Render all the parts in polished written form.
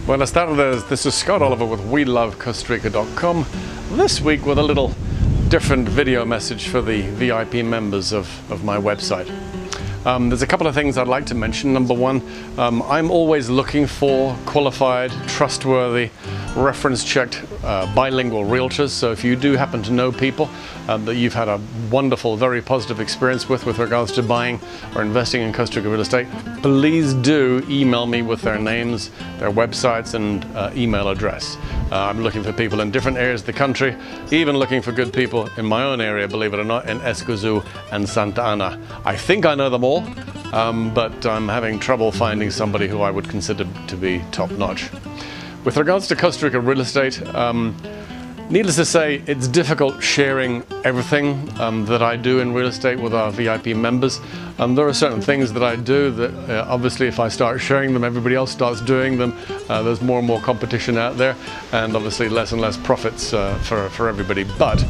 Buenas tardes, this is Scott Oliver with WeLoveCostaRica.com. This week with a little different video message for the VIP members of my website. There's a couple of things I'd like to mention. Number one, I'm always looking for qualified, trustworthy, reference-checked, bilingual realtors. So if you do happen to know people that you've had a wonderful, very positive experience with regards to buying or investing in Costa Rica real estate, please do email me with their names, their websites, and email address. I'm looking for people in different areas of the country, even looking for good people in my own area, believe it or not, in Escazú and Santa Ana. I think I know them all, but I'm having trouble finding somebody who I would consider to be top-notch. With regards to Costa Rica real estate, needless to say, it's difficult sharing everything that I do in real estate with our VIP members. There are certain things that I do that obviously if I start sharing them, everybody else starts doing them. There's more and more competition out there, and obviously less and less profits for everybody. But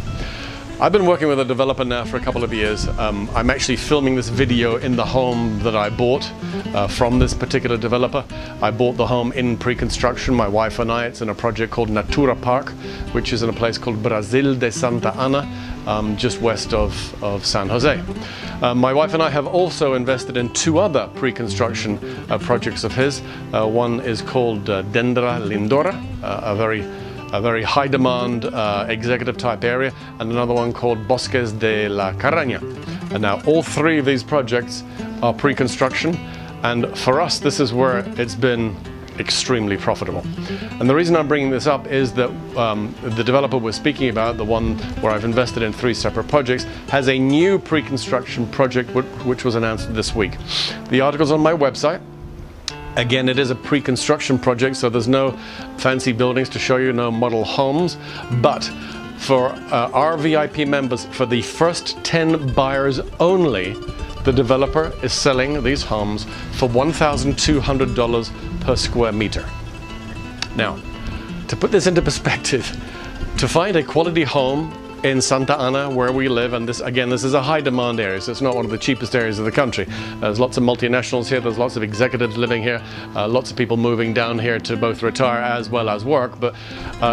I've been working with a developer now for a couple of years. I'm actually filming this video in the home that I bought from this particular developer. I bought the home in pre-construction, my wife and I. It's in a project called Natura Park, which is in a place called Brazil de Santa Ana, just west of San Jose. My wife and I have also invested in two other pre-construction projects of his. One is called Dendra Lindora, a very high demand executive type area, and another one called Bosques de la Caraña. And now all three of these projects are pre-construction, and for us this is where it's been extremely profitable. And the reason I'm bringing this up is that the developer we're speaking about, the one where I've invested in three separate projects, has a new pre-construction project which was announced this week. The article's on my website. Again, it is a pre-construction project, so there's no fancy buildings to show you, no model homes. But for our VIP members, for the first 10 buyers only, the developer is selling these homes for $1,200 per square meter. Now, to put this into perspective, to find a quality home in Santa Ana, where we live, and this is a high demand area, so it's not one of the cheapest areas of the country. There's lots of multinationals here, there's lots of executives living here, lots of people moving down here to both retire as well as work. But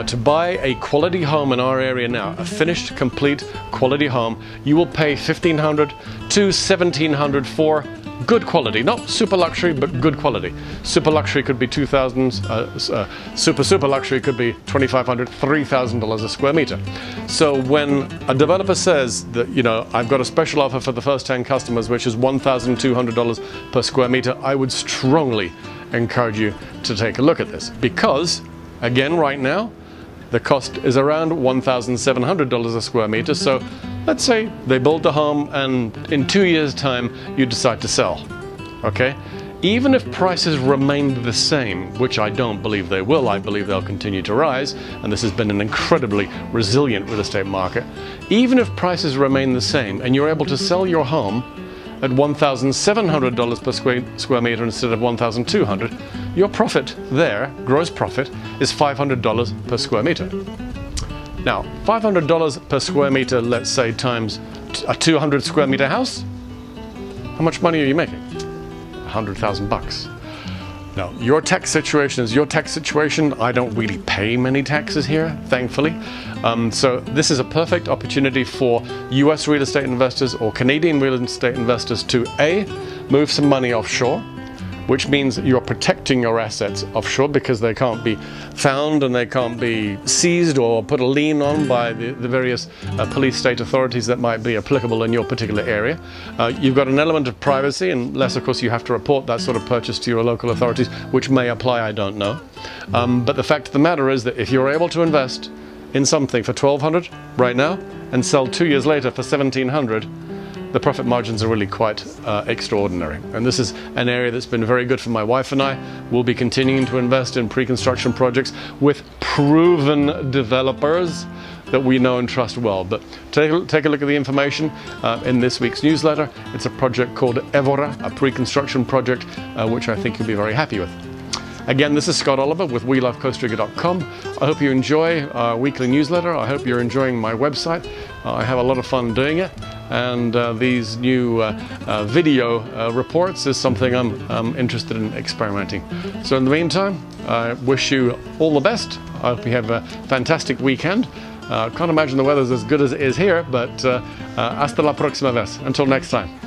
to buy a quality home in our area now, a finished, complete, quality home, you will pay $1,500 to $1,700 for good quality, not super luxury, but good quality. Super luxury could be $2,000, super luxury could be $2,500, $3,000 a square meter. So when a developer says that, you know, I've got a special offer for the first 10 customers, which is $1,200 per square meter, I would strongly encourage you to take a look at this, because again, right now, the cost is around $1,700 a square meter. So let's say they build the home and in 2 years' time you decide to sell, okay? Even if prices remain the same, which I don't believe they will, I believe they'll continue to rise, and this has been an incredibly resilient real estate market. Even if prices remain the same and you're able to sell your home at $1,700 per square meter instead of $1,200, your profit there, gross profit, is $500 per square meter. Now, $500 per square meter, let's say, times a 200 square meter house, how much money are you making? 100,000 bucks. Now, your tax situation is your tax situation. I don't really pay many taxes here, thankfully. So this is a perfect opportunity for US real estate investors or Canadian real estate investors to A, move some money offshore, which means you're protecting your assets offshore because they can't be found and they can't be seized or put a lien on by the various police state authorities that might be applicable in your particular area. You've got an element of privacy, unless of course you have to report that sort of purchase to your local authorities, which may apply, I don't know. But the fact of the matter is that if you're able to invest in something for $1,200 right now and sell 2 years later for $1,700, the profit margins are really quite extraordinary. And this is an area that's been very good for my wife and I. We'll be continuing to invest in pre-construction projects with proven developers that we know and trust well. But take a look at the information in this week's newsletter. It's a project called Evora, a pre-construction project, which I think you'll be very happy with. Again, this is Scott Oliver with WeLoveCostaRica.com. I hope you enjoy our weekly newsletter. I hope you're enjoying my website. I have a lot of fun doing it. and these new video reports is something I'm interested in experimenting. So in the meantime, I wish you all the best. I hope you have a fantastic weekend. Can't imagine the weather's as good as it is here, but hasta la próxima vez. Until next time.